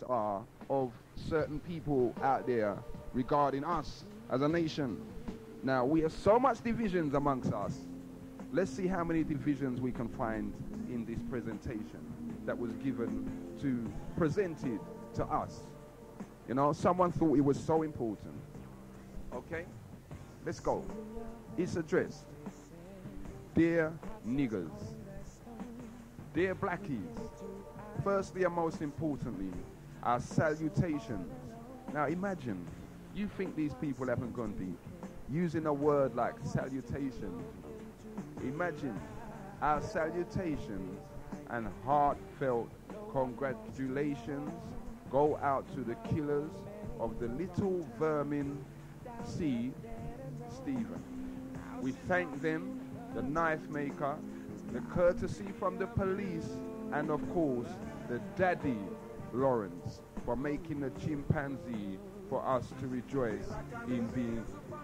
are of certain people out there regarding us as a nation. Now, we have so much divisions amongst us. Let's see how many divisions we can find in this presentation that was presented to us. You know, someone thought it was so important. Okay, let's go. It's addressed. Dear Niggers, dear Blackies, firstly and most importantly, our salutations. Now imagine, you think these people haven't gone deep. Using a word like salutation. Imagine our salutations and heartfelt congratulations go out to the killers of the little vermin seed, Stephen. We thank them, the knife maker, the courtesy from the police, and of course, the daddy, Lawrence, for making a chimpanzee for us to rejoice in being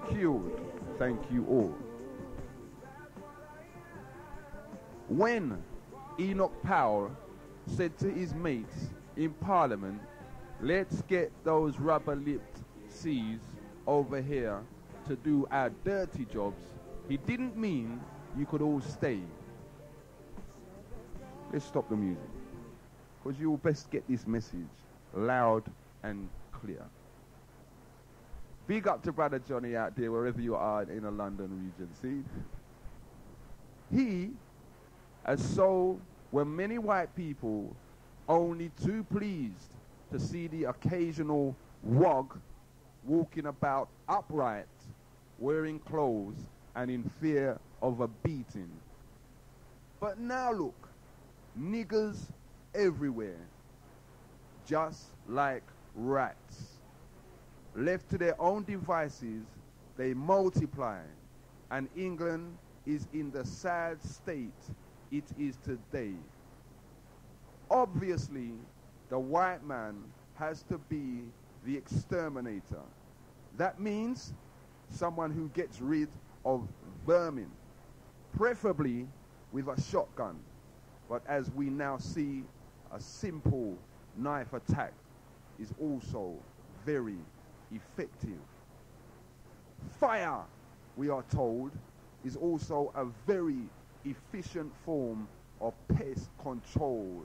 killed. Thank you all. When Enoch Powell said to his mates in Parliament, let's get those rubber-lipped C's over here to do our dirty jobs, he didn't mean you could all stay. Let's stop the music, because you'll best get this message loud and clear. Big up to Brother Johnny out there, wherever you are in the London region, see? He, as so were many white people, only too pleased to see the occasional wog walking about upright, wearing clothes, and in fear of a beating. But now look, niggers everywhere, just like rats. Left to their own devices, they multiply, and England is in the sad state it is today. Obviously, the white man has to be the exterminator. That means someone who gets rid of vermin, preferably with a shotgun. But as we now see, a simple knife attack is also very effective. Fire, we are told, is also a very efficient form of pest control,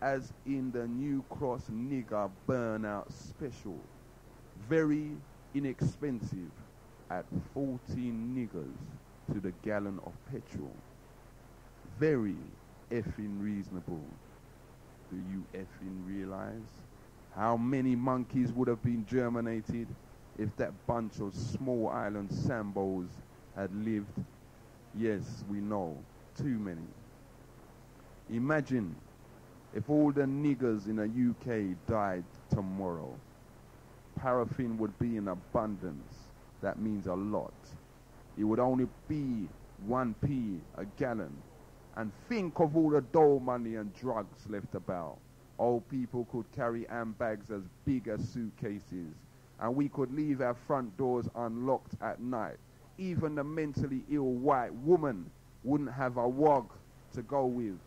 as in the New Cross Nigger Burnout Special. Very inexpensive at 14 niggers to the gallon of petrol. Very effing reasonable. Do you effing realize how many monkeys would have been germinated if that bunch of small island sambos had lived? Yes, we know, too many. Imagine if all the niggers in the UK died tomorrow. Paraffin would be in abundance. That means a lot. It would only be 1p a gallon. And think of all the dough money and drugs left about. Old people could carry handbags as big as suitcases, and we could leave our front doors unlocked at night. Even the mentally ill white woman wouldn't have a wog to go with,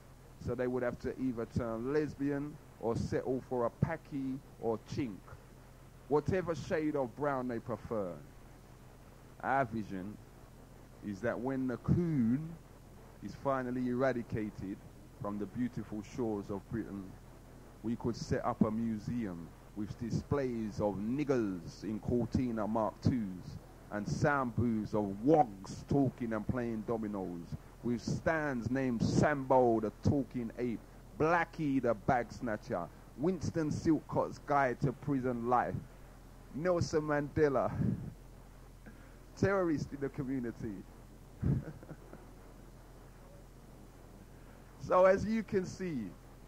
so they would have to either turn lesbian or settle for a packy or chink, whatever shade of brown they prefer. Our vision is that when the coon is finally eradicated from the beautiful shores of Britain, we could set up a museum with displays of niggers in Cortina Mark IIs and sound booths of wogs talking and playing dominoes, with stands named Sambo the Talking Ape, Blackie the Bag Snatcher, Winston Silcott's Guide to Prison Life, Nelson Mandela, terrorist in the community. So as you can see,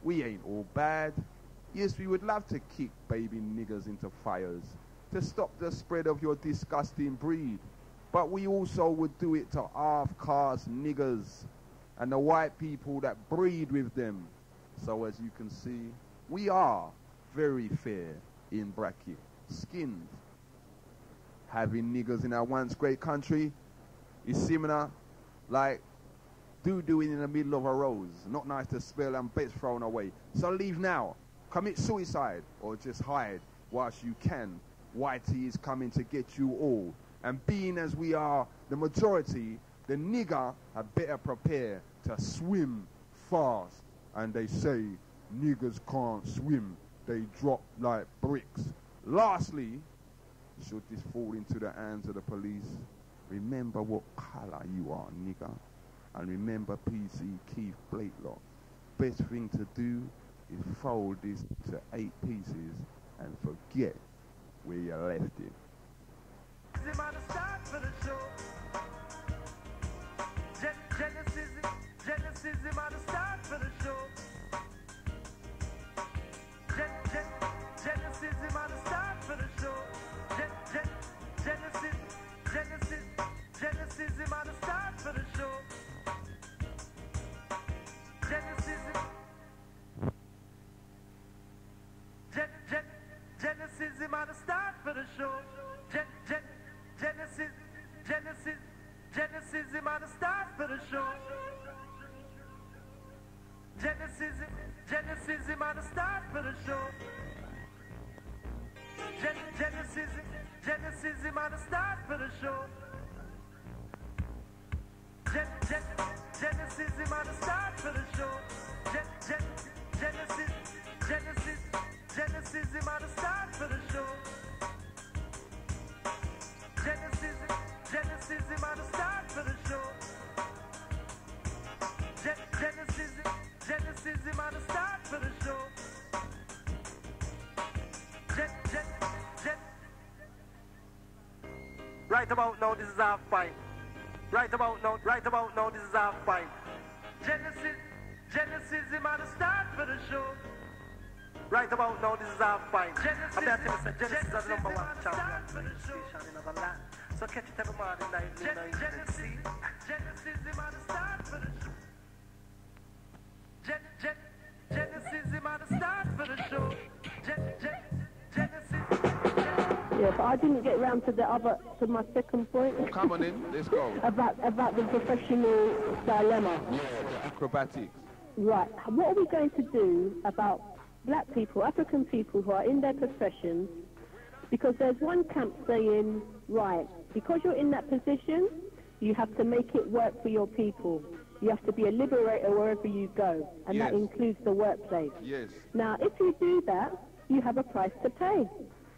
we ain't all bad. Yes, we would love to kick baby niggers into fires to stop the spread of your disgusting breed. But we also would do it to half-caste niggers and the white people that breed with them. So as you can see, we are very fair in bracket skinned. Having niggers in our once great country is similar like doo-dooing in the middle of a rose. Not nice to spill and bits thrown away. So leave now, commit suicide or just hide whilst you can. Whitey is coming to get you all. And being as we are the majority, the nigger had better prepare to swim fast. And they say niggers can't swim, they drop like bricks. Lastly, should this fall into the hands of the police, remember what colour you are, nigger. And remember PC Keith Blakelock. Best thing to do is fold this to 8 pieces and forget where you left it. Genesis is about to start for the show. Genesis is about to start for the show. Genesis is about to start for the show. Genesis is about to start for the show. Genesis is about to start for the show. Genesis is about to start for the show. Genesis is about to start for the show. Genesis is about to start for the show. Genesis is about to start for the show. Genesis is about to start for the show. Genesis is about to start for the show. Right about now, this is our fight. Right about now, this is our fight. Genesis is about to start for the show. Right about now, this is our fight. Genesis is the #1 champion radio station in our land. So catch it every morning, night, midnight, Genesis is about to start for the show. Genesis is about to start for the show. Genesis. Yeah, but I didn't get round to my second point. Well, come on in, let's go. about the professional dilemma. Yeah, the acrobatics. Right. What are we going to do about black people, African people who are in their professions? Because there's one camp saying, right, because you're in that position, you have to make it work for your people. You have to be a liberator wherever you go, and yes. that includes the workplace. Yes. Now, if you do that, you have a price to pay,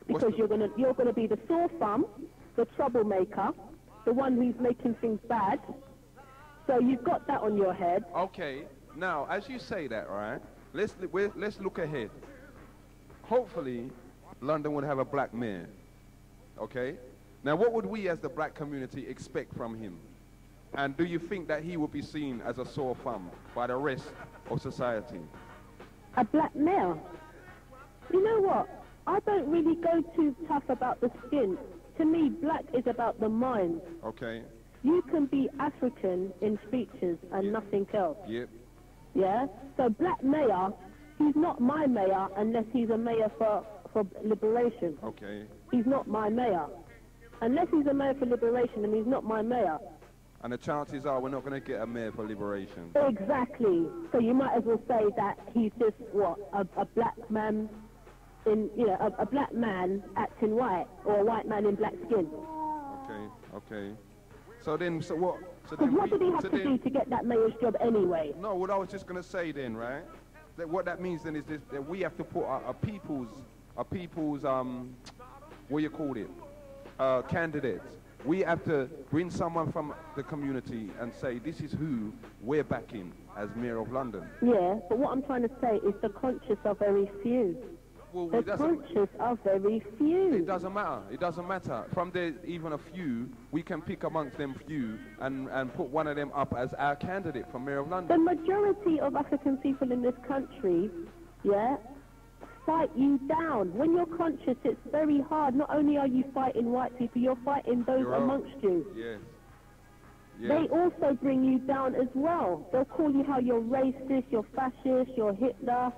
because you're gonna be the sore thumb, the troublemaker, the one who's making things bad. So you've got that on your head. Okay. Now, as you say that, right? Let's look ahead. Hopefully, London would have a black mayor. Okay. Now, what would we as the black community expect from him? And do you think that he would be seen as a sore thumb by the rest of society? A black male? You know what? I don't really go too tough about the skin. To me, black is about the mind. Okay. You can be African in features and nothing else. Yep. Yeah? So black mayor, he's not my mayor unless he's a mayor for liberation. Okay. He's not my mayor. Unless he's a mayor for liberation, and he's not my mayor. And the chances are we're not going to get a mayor for liberation. Exactly. So you might as well say that he's just, what, a black man in, you know, a black man acting white, or a white man in black skin. Okay, okay. So then, so what? So Because then what did he have to do to get that mayor's job anyway? No, what I was just going to say then, right? That what that means then is this, that we have to put our people's, what you call it, candidates. We have to bring someone from the community and say, this is who we're backing as Mayor of London. Yeah, but what I'm trying to say is the conscious are very few. Well, The conscious are very few. It doesn't matter. It doesn't matter. From there, even a few, we can pick amongst them few and put one of them up as our candidate for Mayor of The London. majority of African people in this country, yeah, fight you down. When you're conscious, it's very hard. Not only are you fighting white people, you're fighting those amongst you. Yes. Yes. They also bring you down as well. They'll call you how you're racist, you're fascist, you're Hitler,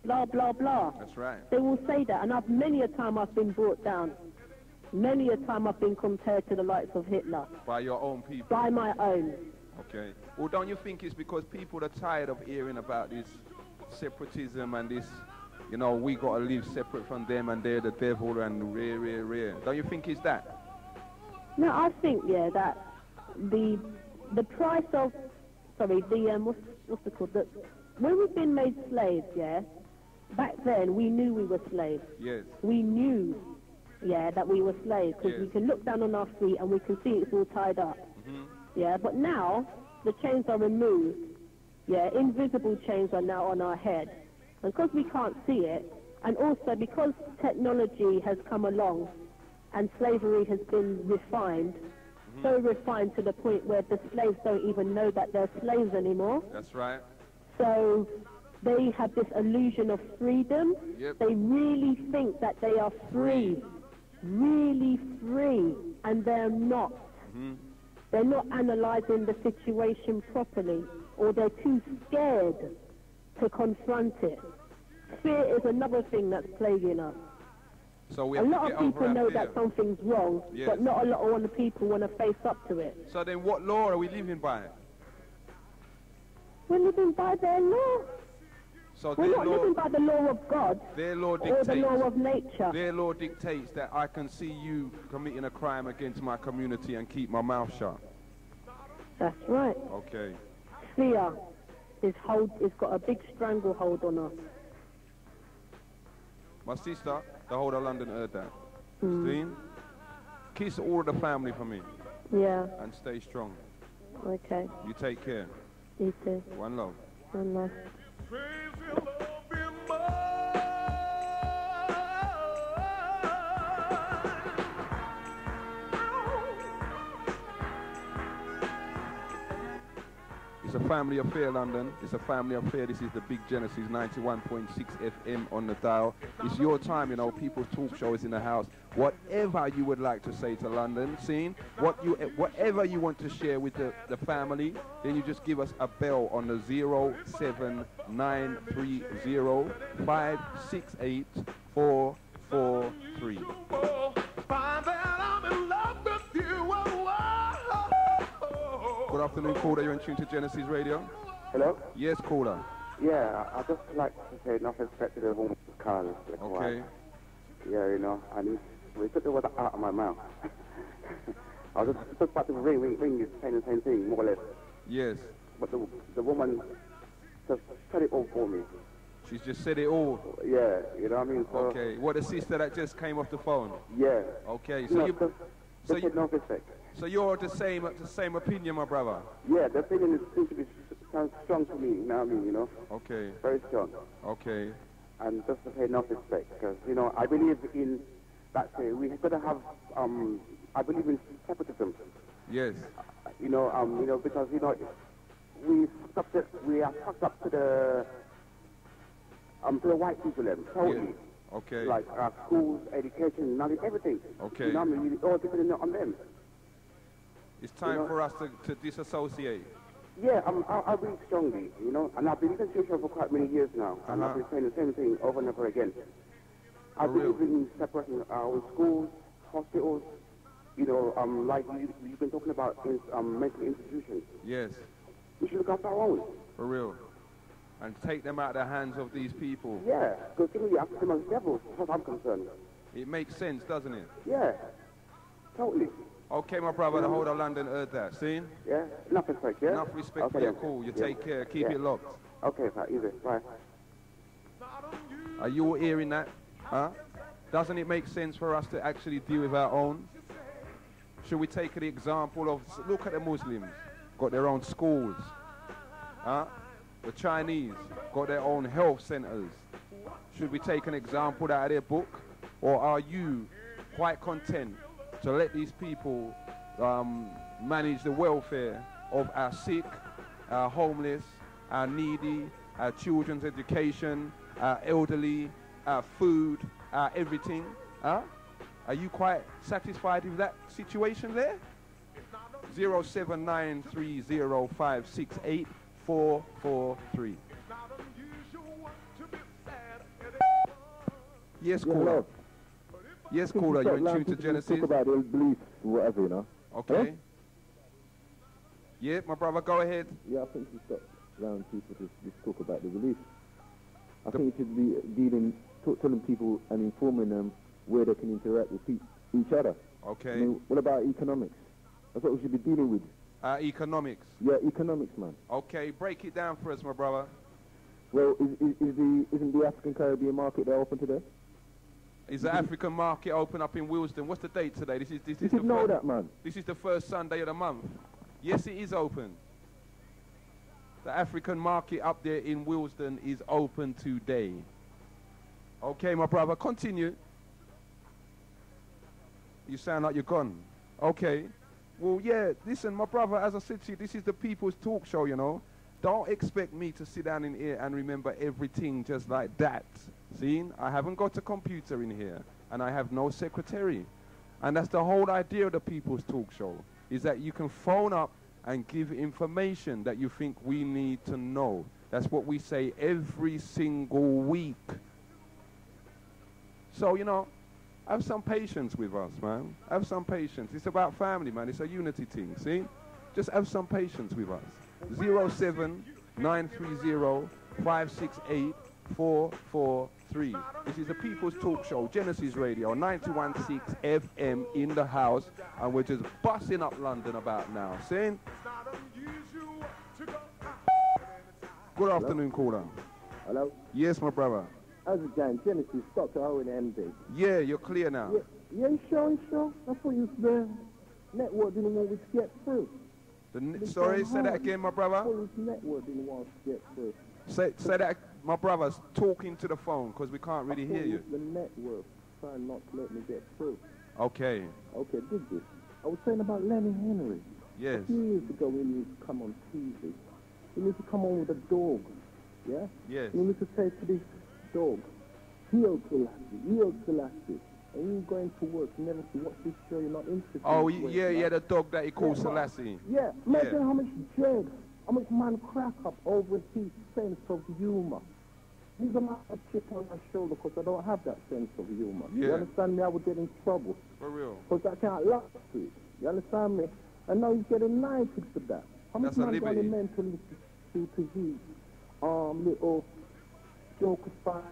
blah, blah, blah. That's right. They will say that, and many a time I've been brought down. Many a time I've been compared to the likes of Hitler. By your own people. By my own. Okay. Well, don't you think it's because people are tired of hearing about this separatism and this you know, we got to live separate from them and they're the devil and rare. Don't you think it's that? No, I think, yeah, that the price of, sorry, the, what's it called? When we've been made slaves, yeah, back then we knew we were slaves. Yes. We knew, yeah, that we were slaves because we can look down on our feet and we can see it's all tied up. Yeah, but now the chains are removed. Yeah, invisible chains are now on our head. And because we can't see it, and also because technology has come along and slavery has been refined, so refined to the point where the slaves don't even know that they're slaves anymore. That's right. So they have this illusion of freedom. Yep. They really think that they are free, really free, and they're not. They're not analyzing the situation properly, or they're too scared to confront it. Fear is another thing that's plaguing us. So we A have lot to of get people over know our that fear. something's wrong, Yes. but not a lot of people want to face up to it. So then what law are we living by? We're living by their law. So We're their not law, living by the law of God their law or the dictates. law of nature. Their law dictates that I can see you committing a crime against my community and keep my mouth shut. That's right. Okay. Fear is got a big stranglehold on us. My sister, the whole of London heard that. Steen, kiss all of the family for me Yeah, and stay strong. okay. You take care. You too. One love. One love. It's a family affair, London. It's a family affair. This is the Big Genesis 91.6 FM on the dial. It's your time, you know. People's talk show is in the house. Whatever you would like to say to London, scene, whatever you want to share with the family, then you just give us a bell on the 07930-568-443. Good afternoon, caller. You're in tune to Genesis Radio. Hello? Yes, caller. Yeah, I'd just like to say enough respect to the woman Carl. Okay. Yeah, you know, and we took the word out of my mouth. I was just about to ring is saying the same thing, more or less. Yes. But the woman just said it all for me. She's just said it all. Yeah, you know what I mean? So, Okay. What, the sister that just came off the phone? yeah. Okay. No, So just no respect. so you're the same opinion, my brother. Yeah, the opinion seems to be sounds strong to me, you know what I mean, you know? Okay. Very strong. Okay. And just to say enough respect, because, you know, I believe in that we got to have, I believe in separatism. Yes. You know, because, you know, we are fucked up to the white people then, totally. Yeah. Okay. Like schools, education, knowledge, everything. Okay. You know what I mean? All depending on them. It's time You know- for us to disassociate. Yeah, I believe strongly, you know, and I've been in the social for quite many years now, and I've been saying the same thing over and over again. I believe in separating our schools, hospitals, you know, like you've been talking about mental institutions. Yes. We should look after our own. For real. And take them out of the hands of these people. Yeah, because we have them as devils, as far as I'm concerned. It makes sense, doesn't it? Yeah, totally. Okay, my brother, the whole of London heard that. See? Yeah, enough respect, yeah? Enough respect Okay, for your then. call. You Yeah. take care. Keep Yeah. it locked. Okay, easy, bye. Are you all hearing that? Huh? Doesn't it make sense for us to actually deal with our own? Should we take the example of, look at the Muslims, got their own schools. Huh? The Chinese got their own health centers. Should we take an example out of their book? Or are you quite content to let these people manage the welfare of our sick, our homeless, our needy, our children's education, our elderly, our food, our everything? Huh? Are you quite satisfied with that situation there? 07930568443. Yes, caller. Yes, caller. You're in tune to Genesis. Talk about their beliefs, whatever, you know. Okay. Hello? Yeah, my brother, go ahead. Yeah, I think you stop allowing people to just talk about their beliefs. I think it should be telling people and informing them where they can interact with each other. Okay. I mean, what about economics? That's what we should be dealing with. Economics. Yeah, economics, man. Okay, break it down for us, my brother. Well, isn't the African Caribbean market there open today? Is the African market open up in Willesden? What's the date today? This is you should know that, man. This is the first Sunday of the month. Yes, it is open. The African market up there in Willesden is open today. Okay, my brother, continue. You sound like you're gone. Okay. Well, yeah, listen, my brother, as I said to you, this is the People's Talk Show, you know. Don't expect me to sit down in here and remember everything just like that. See, I haven't got a computer in here, and I have no secretary. And that's the whole idea of the People's Talk Show, is that you can phone up and give information that you think we need to know. That's what we say every single week. So, you know, have some patience with us, man. Have some patience. It's about family, man. It's a unity thing, see? Just have some patience with us. 07930 This is the People's Talk Show, Genesis Radio, 91.6 FM in the house, and we're just busting up London about now. See? Good afternoon, caller. Hello? Yes, my brother. How's it going? Genesis, Dr. Owen MD. Yeah, you're clear now. Yeah, you sure? I thought you was the network didn't want me to get through. Sorry, say that again, my brother. I thought the network didn't want us to get through. Say that, my brother's talking to the phone because we can't really hear you. The network trying not to let me get through. Okay. Okay, dig this. I was saying about Lenny Henry. Yes. A few years ago, he used to come on TV. He used to come on with a dog. Yeah? Yes. He used to say to this dog, Heel Selassie. And you going to work, you never see what's this show, you're not interested. Oh, yeah, the dog that he calls Selassie. Yeah, imagine how much dread, how much man crack up over his sense of humor. He's a man of chip on my shoulder because I don't have that sense of humor. Yeah. You understand me? I would get in trouble. For real. Because I can't laugh at it. You understand me? And now he's getting knighted for that. How much man got a mental institute to his little joker spy?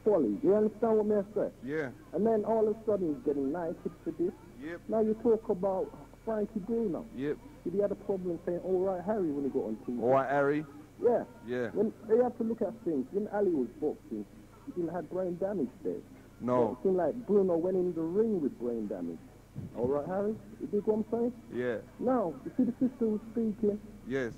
Folly. You understand what I say? Yeah. And then all of a sudden he's getting knighted for this. Yep. Now you talk about Frankie Bruno. Yep. He had a problem saying, all right, Harry, when he got on TV. All right, Harry. Yeah. Yeah. When they have to look at things. When Ali was boxing, he didn't have brain damage there. No. It seemed like Bruno went in the ring with brain damage. All right, Harry? You dig what I'm saying? Yeah. Now, you see the sister was speaking. Yes.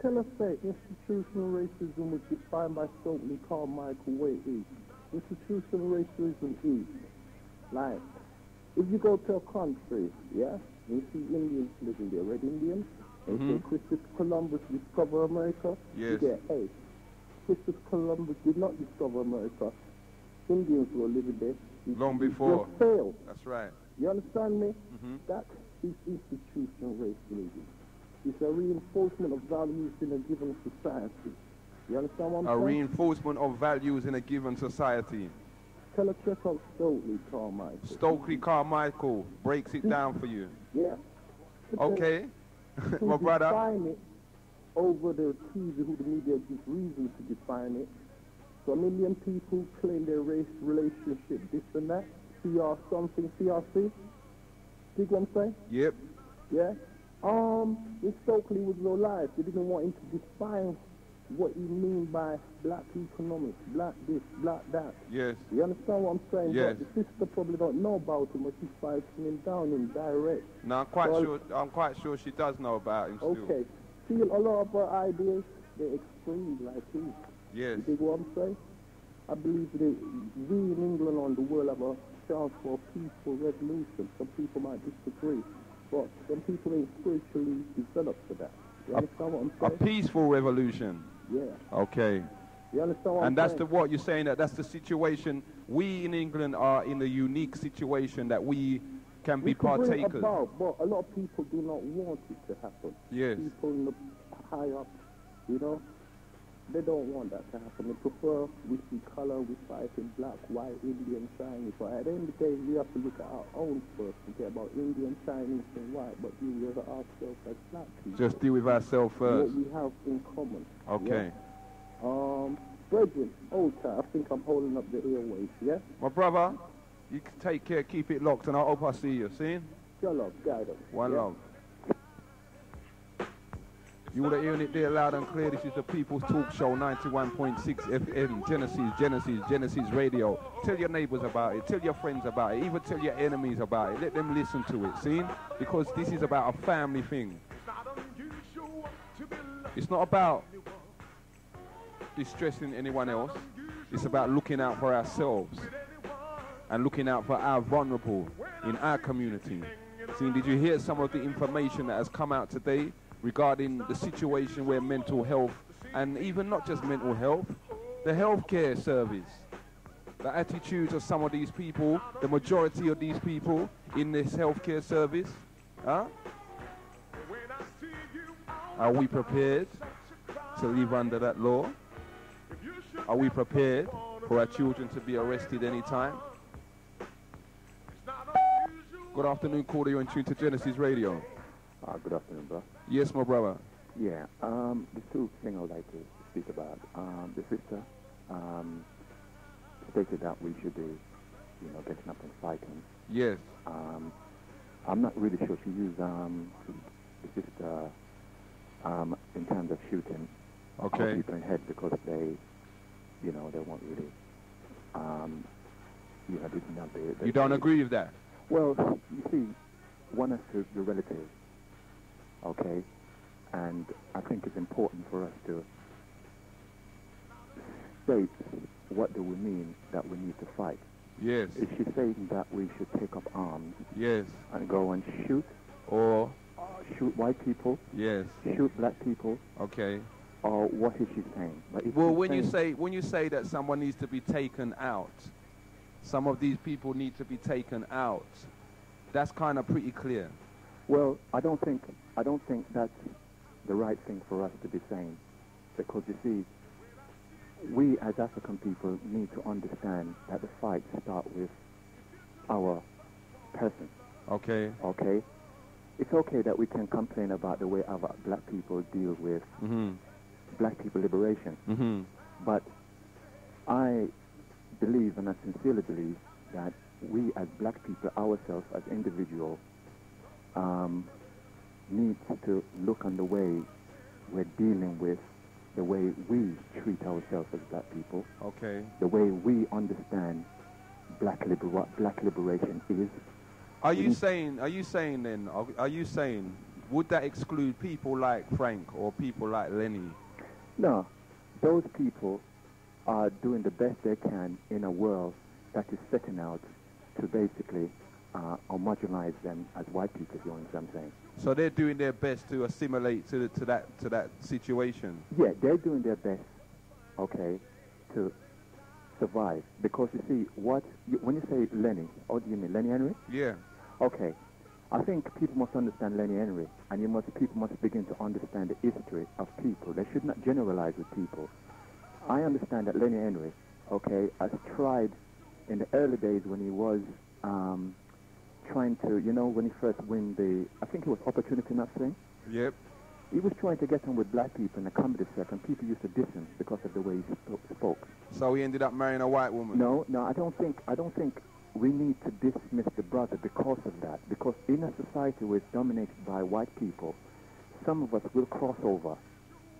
Tell us that institutional racism was defined by Stokely Carmichael where it is. Institutional racism is, like, if you go to a country, yeah, you see Indians living there, red Indians, and say Christopher Columbus discovered America, yes. You get, hey, Christopher Columbus did not discover America. Indians were living there. Long before. Just failed. That's right. You understand me? That is institutional racism. It's a reinforcement of values in a given society. You understand what I'm saying? A reinforcement of values in a given society. Tell her check out Stokely Carmichael. Stokely Carmichael breaks it down for you. Yeah. Okay. My brother. Define it over the TV, who the media gives reason to define it. So 1 million people claim their race relationship, this and that. CR something, CRC. Dig what I'm saying? Yep. Yeah. If Stokely was alive, they didn't want him to define what he mean by black economics, black this, black that. Yes. You understand what I'm saying? Yes. But the sister probably don't know about him, but she's fighting him down in direct. No, I'm quite sure she does know about him still. Okay. See, a lot of our ideas, they're extreme like his. Yes. You dig what I'm saying? I believe that we in England and the world have a chance for a peaceful revolution. Some people might disagree, but some people ain't spiritually developed for that. You understand what I'm saying? A peaceful revolution. Yeah. Okay. You understand what I'm and that's saying? what you're saying, that's the situation. We in England are in a unique situation that we can be partakers. But a lot of people do not want it to happen. Yes. People in the high up, you know. They don't want that to happen. They prefer we see color, we fight in black, white, Indian, Chinese. But at the end of the day, we have to look at our own first. Forget about Indian, Chinese, and white, but deal with ourselves as black people. Just deal with ourselves first. What we have in common. Okay. Yeah? Brethren, hold tight. I think I'm holding up the airwaves, yeah? My brother, you can take care, keep it locked, and I hope I see you. See? Your love, guide us. One love. You would have hearing it there loud and clear. This is the People's Talk Show, 91.6 FM, Genesis Radio. Tell your neighbors about it. Tell your friends about it. Even tell your enemies about it. Let them listen to it, see? Because this is about a family thing. It's not about distressing anyone else. It's about looking out for ourselves and looking out for our vulnerable in our community. See, did you hear some of the information that has come out today regarding the situation where mental health, and even not just mental health, the healthcare service, the attitudes of some of these people, the majority of these people in this healthcare service, are we prepared to live under that law? Are we prepared for our children to be arrested anytime? Good afternoon, caller. You're in tune to Genesis Radio. Good afternoon, bro. Yes, my brother. Yeah, the two things I would like to speak about. The sister stated that we should be, getting up and fighting. Yes. I'm not really sure she used the sister in terms of shooting people in the head because they weren't really, did not. You don't agree with that? Well, you see, one has to be relative. Okay, and I think it's important for us to state what do we mean that we need to fight. Yes. Is she saying that we should take up arms? Yes. And go and shoot? Or shoot white people? Yes. Shoot black people? Okay. Or what is she saying? Well, when you say that someone needs to be taken out, some of these people need to be taken out, that's kind of pretty clear. Well, I don't think that's the right thing for us to be saying, because you see, we as African people need to understand that the fight starts with our person. Okay. Okay. It's okay that we can complain about the way our black people deal with black people liberation, but I believe, and I sincerely believe, that we as black people ourselves, as individuals, need to look on the way we're dealing with the way we treat ourselves as black people. Okay. The way we understand what black liberation is. Are you saying would that exclude people like Frank or people like Lenny? No, those people are doing the best they can in a world that is setting out to basically homogenize them as white people, if you understand what I'm saying. So they're doing their best to assimilate to that situation. Yeah, they're doing their best, okay, to survive. Because you see, when you say Lenny, what do you mean, Lenny Henry? Yeah. Okay, I think people must understand Lenny Henry, and people must begin to understand the history of people. They should not generalize with people. I understand that Lenny Henry, okay, has tried in the early days when he was trying to, when he first win I think it was Opportunity Not Thing. Yep. He was trying to get on with black people in the comedy set, and people used to diss him because of the way he spoke. So he ended up marrying a white woman? No, I don't think we need to dismiss the brother because of that. Because in a society where it's dominated by white people, some of us will cross over,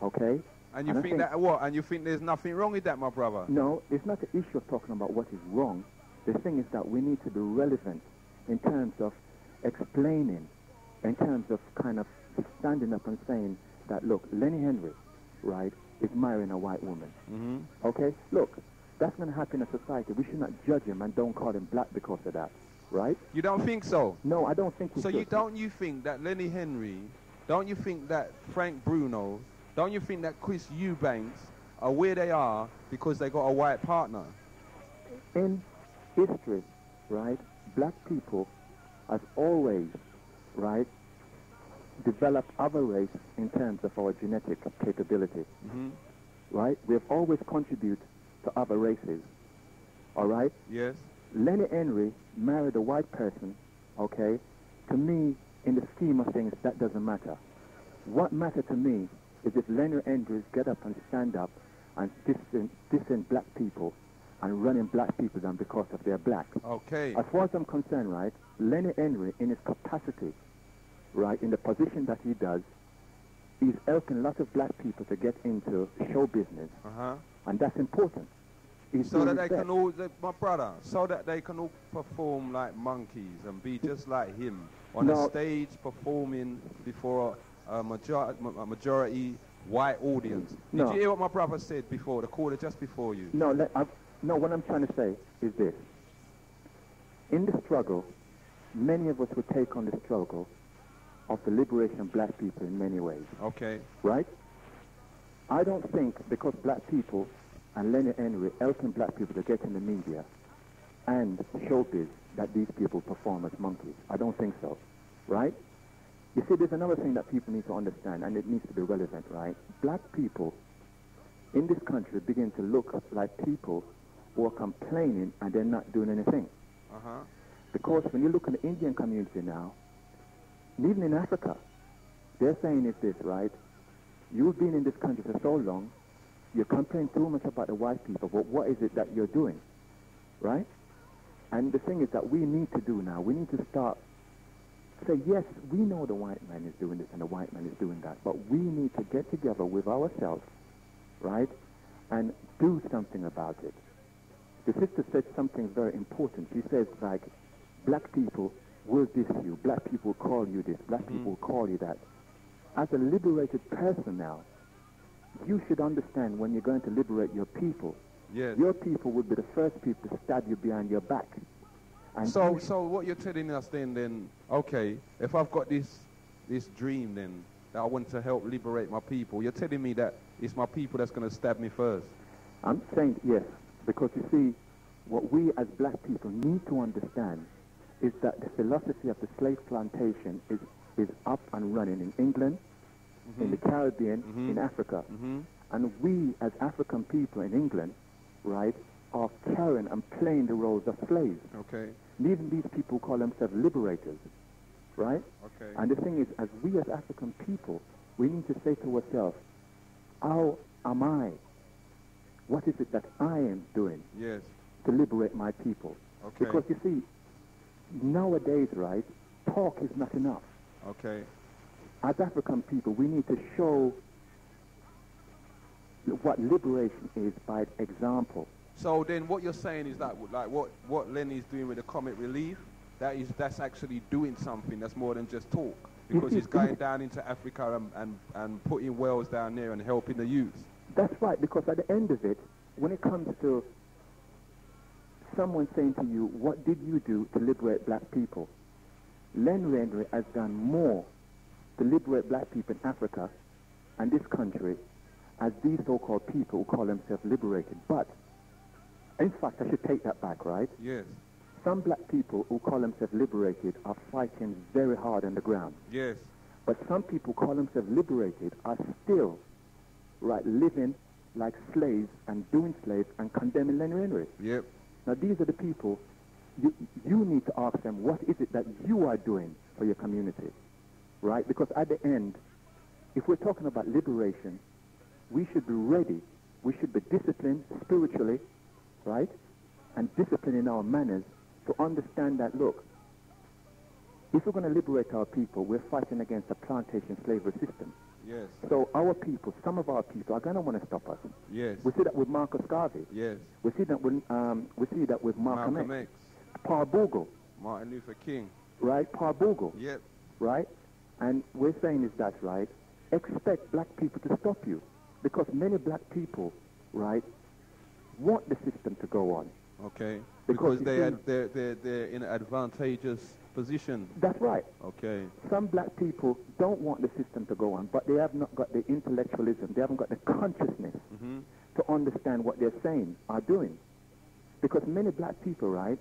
okay? And you think that what? And you think there's nothing wrong with that, my brother? No, it's not the issue of talking about what is wrong. The thing is that we need to be relevant in terms of explaining, in terms of kind of standing up and saying that, look, Lenny Henry, right, is marrying a white woman. Okay? Look, that's going to happen in a society. We should not judge him and don't call him black because of that, right? You don't think so? No, I don't think we should. Don't you think that Lenny Henry, don't you think that Frank Bruno, don't you think that Chris Eubanks are where they are because they got a white partner? In history, right, black people have always, right, developed other race in terms of our genetic capability. right? We have always contributed to other races, all right? Yes. Lenny Henry married a white person, okay? To me, in the scheme of things, that doesn't matter. What matters to me is if Lenny Henry get up and stand up and dissing black people and running black people down because of their black. Okay. As far as I'm concerned, right, Lenny Henry, in his capacity, right, in the position that he does, he's helping lots of black people to get into show business, and that's important. So that they can all, my brother, so that they can all perform like monkeys and be just like him on a stage performing before a majority white audience. Did you hear what my brother said before, the caller just before you? No, what I'm trying to say is this. In the struggle, many of us would take on the struggle of the liberation of black people in many ways. Okay. Right? I don't think because black people and Lenny Henry helping black people to get in the media and showbiz that these people perform as monkeys. I don't think so. Right? You see, there's another thing that people need to understand, and it needs to be relevant, right? Black people in this country begin to look like people who are complaining and they're not doing anything. Because when you look at the Indian community now, and even in Africa, they're saying is this, right? You've been in this country for so long, you complain too much about the white people, but what is it that you're doing, right? And the thing is that we need to do now, we need to start, say, yes, we know the white man is doing this and the white man is doing that, but we need to get together with ourselves, right, and do something about it. The sister said something very important. She says, like, black people will diss you, black people will call you this, black people will call you that. As a liberated person now, you should understand when you're going to liberate your people, your people would be the first people to stab you behind your back. And so what you're telling us then, okay, if I've got this dream then, that I want to help liberate my people, you're telling me that it's my people that's going to stab me first? I'm saying yes, because you see, what we as black people need to understand is that the philosophy of the slave plantation is up and running in England, in the Caribbean, in Africa. And we as African people in England, right, are carrying and playing the roles of slaves. Okay. And even these people call themselves liberators, right? Okay. And the thing is, as we as African people, we need to say to ourselves, how am I? What is it that I am doing to liberate my people? Okay. Because you see, nowadays, right, talk is not enough. Okay. As African people, we need to show what liberation is by example. So then what you're saying is that, like, what Lenny's doing with the comic relief, that's actually doing something that's more than just talk, because he's going down into Africa and putting wells down there and helping the youth. That's right, because at the end of it, when it comes to someone saying to you, what did you do to liberate black people? Lenny Henry has done more to liberate black people in Africa and this country as these so-called people who call themselves liberated. But, in fact, I should take that back, right? Yes. Some black people who call themselves liberated are fighting very hard on the ground. Yes. But some people who call themselves liberated are still, right, living like slaves and doing slaves and condemning Lenny Henry. Yep. Now, these are the people, you need to ask them, what is it that you are doing for your community, right? Because at the end, if we're talking about liberation, we should be ready. We should be disciplined spiritually, right? And disciplined in our manners to understand that, look, if we're going to liberate our people, we're fighting against a plantation slavery system. Yes. So our people, some of our people are going to want to stop us. Yes. We see that with Marcus Garvey. Yes. We see that with Malcolm X. Paul Bogle. Martin Luther King. Right, Paul Bogle. Yep. Right? And we're saying is that, right, expect black people to stop you. Because many black people, right, want the system to go on. Okay. Because they're in an advantageous position. That's right. Okay. Some black people don't want the system to go on, but they have not got the intellectualism, they haven't got the consciousness to understand what they're saying, are doing. Because many black people, right,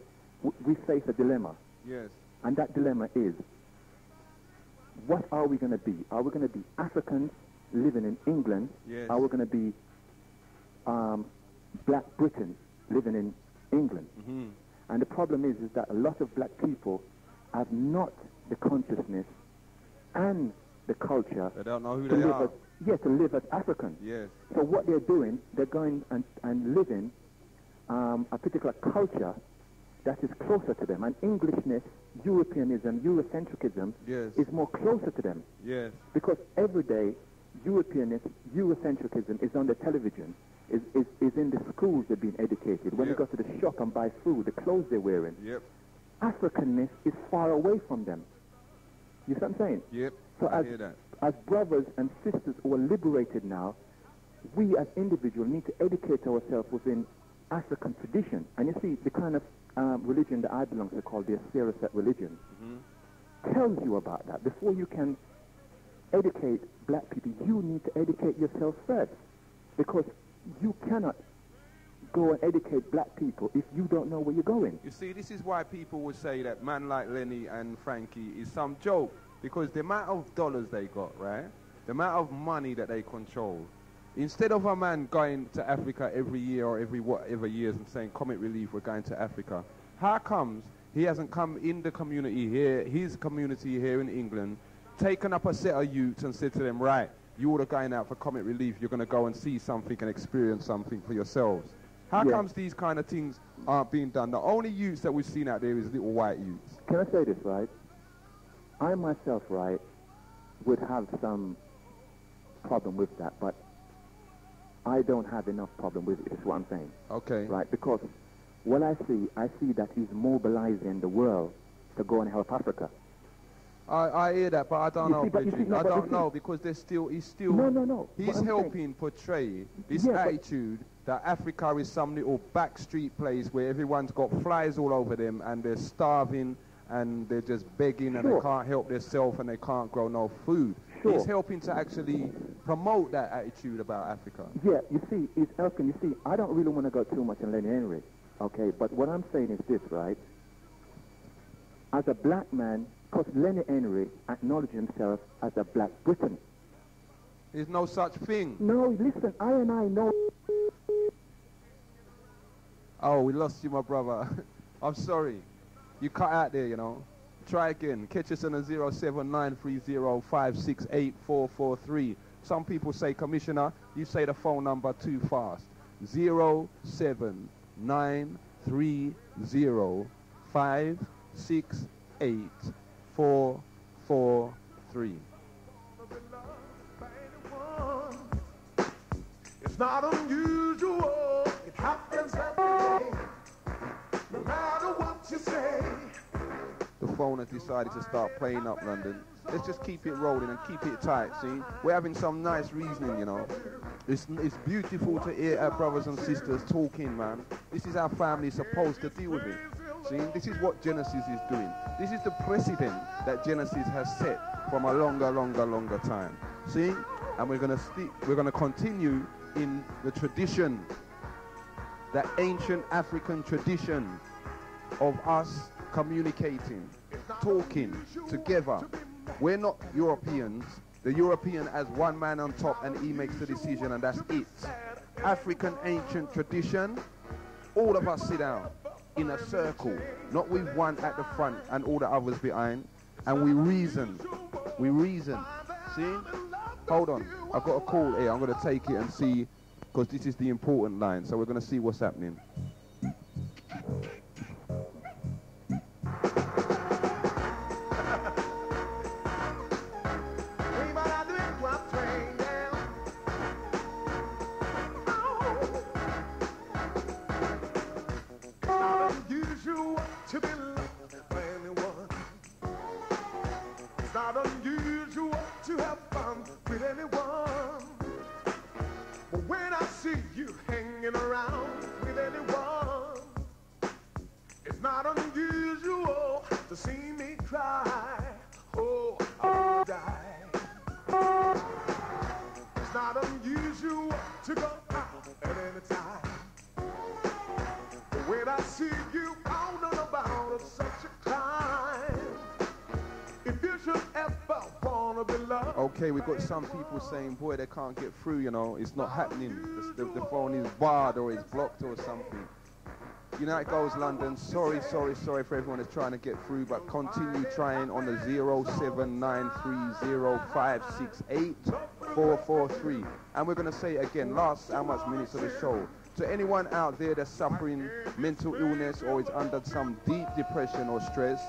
we face a dilemma. Yes. And that dilemma is, what are we going to be? Are we going to be Africans living in England? Yes. Are we going to be black Britons living in England. Mm-hmm. And the problem is that a lot of black people have not the consciousness and the culture They don't know who to they live are. as, to live as Africans. Yes. So what they're doing, they're going and living a particular culture that is closer to them. And Englishness, Europeanism, Eurocentrism Yes. is more closer to them. Yes. Because every day, Europeanism, Eurocentrism is on the television, is in the schools they're being educated. When Yep. they go to the shop and buy food, the clothes they're wearing. Yep. Africanness is far away from them. You see what I'm saying? Yep. So I hear that. as brothers and sisters who are liberated now, we as individuals need to educate ourselves within African tradition. And you see, the kind of religion that I belong to, called the Assyrian religion, tells you about that. Before you can educate black people, you need to educate yourself first. Because you cannot go and educate black people if you don't know where you're going. You see, this is why people would say that man like Lenny and Frankie is some joke. Because the amount of dollars they got, right? The amount of money that they control. Instead of a man going to Africa every year or every whatever years and saying, Comic Relief, we're going to Africa. How comes he hasn't come in the community here, his community here in England, taken up a set of youths and said to them, right, you all are going out for Comic Relief, you're going to go and see something and experience something for yourselves. How comes these kind of things aren't being done? The only youths that we've seen out there is little white youths. Can I say this, right? I myself, right, would have some problem with that, but I don't have enough problem with it, is what I'm saying. Okay. Right, because what I see that he's mobilizing the world to go and help Africa. I hear that, but I don't know, Bridget. I don't know, because he's still... No. He's helping portray this attitude that Africa is some little backstreet place where everyone's got flies all over them and they're starving and they're just begging and they can't help themselves and they can't grow no food. He's helping to actually promote that attitude about Africa. Yeah, you see, he's helping. You see, I don't really want to go too much on Lenny Henry, okay? But what I'm saying is this, right? As a black man, because Lenny Henry acknowledged himself as a black Briton. There's no such thing. No, listen, I know. Oh, we lost you, my brother. I'm sorry. You cut out there, you know. Try again. Catch us on a 07930568443. Some people say, Commissioner, you say the phone number too fast. 07930568443. It's not unusual. It happens every day. No matter what you say. The phone has decided to start playing up, London. Let's just keep it rolling and keep it tight, see? We're having some nice reasoning, you know. It's beautiful to hear our brothers and sisters talking, man. This is how families supposed to deal with it. See, this is what Genesis is doing. This is the precedent that Genesis has set from a longer time. See? And we're gonna continue in the tradition, that ancient African tradition of us communicating, talking together. We're not Europeans. The European has one man on top and he makes the decision and that's it. African ancient tradition, all of us sit down in a circle, not with one at the front and all the others behind, and we reason. We reason. See? Hold on. I've got a call here. I'm going to take it and see, because this is the important line. So we're going to see what's happening. To be loved by anyone. It's not unusual to have fun with anyone. But when I see you hanging around with anyone, it's not unusual to see me cry. Oh, I will die. It's not unusual to go out at any time. But when I see you out and about at such a time, if you should ever wanna be loved UK, we've got some people saying, boy, they can't get through, you know, it's not happening. The phone is barred or it's blocked or something. You know how it goes, London. Sorry for everyone that's trying to get through, but continue trying on the 07930568443. And we're going to say it again, last how much minutes of the show. To anyone out there that's suffering mental illness or is under some deep depression or stress,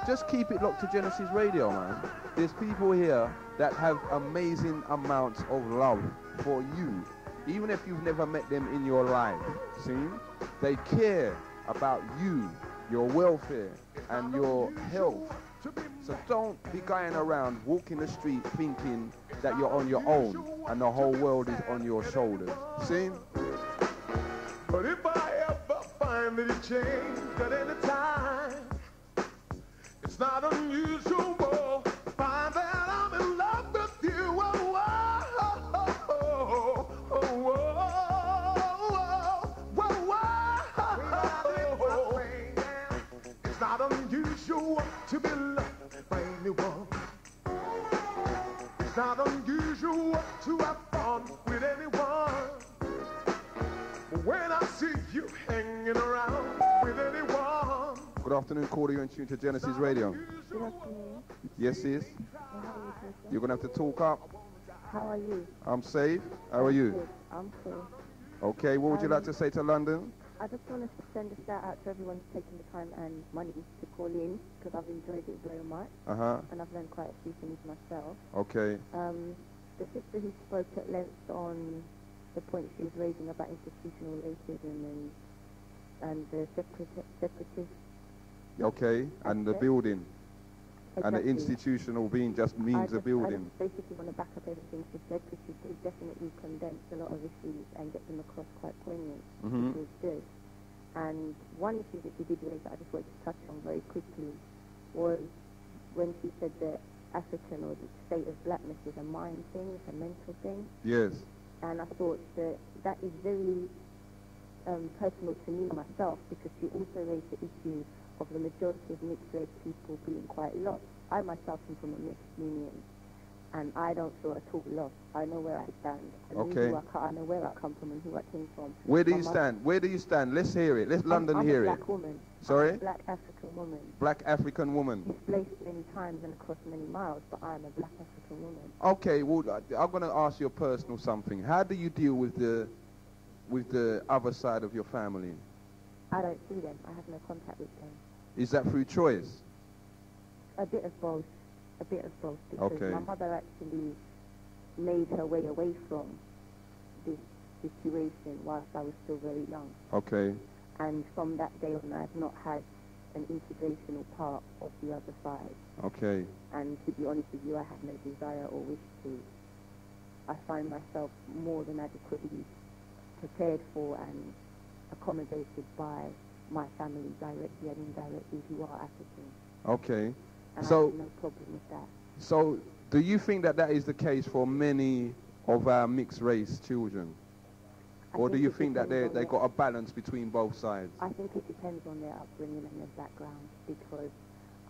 just keep it locked to Genesis Radio, man. There's people here that have amazing amounts of love for you, even if you've never met them in your life. They care about you, your welfare, and your health. So don't be going around walking the street thinking that you're on your own and the whole world is on your shoulders. But if I ever find that it changed at any time, it's not unusual to find that I'm in love with you. It's not unusual to be loved by anyone. It's not unusual to have fun with anyone. But when I see you hanging around with anyone. Good afternoon, caller. You're in tune to Genesis Radio. Good afternoon. Yes, sis. You're going to have to talk up. How are you? I'm safe. How are you? Good. I'm safe. Okay, what would you like to say to London? I just want to send a shout out to everyone who's taking the time and money to call in, because I've enjoyed it very much. And I've learned quite a few things myself. Okay. The sister who spoke at length on the point she was raising about institutional racism and the separatist. Okay, and the building. Exactly. And the institutional being just means the building. I basically want to back up everything she said, because she definitely condensed a lot of issues and get them across quite poignant, which was good. And one issue that she did raise that I just wanted to touch on very quickly was when she said that African or the state of blackness is a mind thing, it's a mental thing. Yes. And I thought that is very personal to me myself, because she also raised the issue of the majority of mixed race people being quite lost. I myself am from a mixed union, and I don't feel at all lost. I know where I stand. I know where I come from and who I came from. Where do you stand? Where do you stand? Let's hear it. Let's London hear it. I'm a black woman. Sorry? I'm a black African woman. Black African woman. Displaced many times and across many miles, but I'm a black African woman. Okay, well, I'm going to ask you a personal something. How do you deal with the other side of your family? I don't see them. I have no contact with them. Is that through choice? A bit of both. A bit of both. Because my mother actually made her way away from this situation whilst I was still very young. Okay. And from that day on, I've not had an integrational part of the other side. Okay. And to be honest with you, I have no desire or wish to. I find myself more than adequately prepared for and accommodated by my family directly and indirectly who are African. Okay. And so, I have no problem with that. So, do you think that is the case for many of our mixed race children? Or do you think that they got a balance between both sides? I think it depends on their upbringing and their background, because